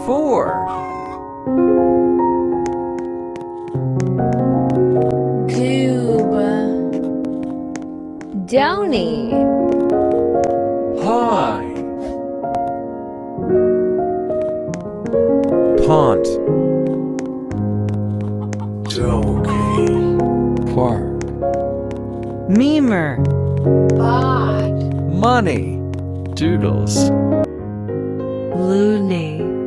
4. Goob. Downy. High. Pond. Doggy. Park. Memer. Bot. Money. Doodles. Loony.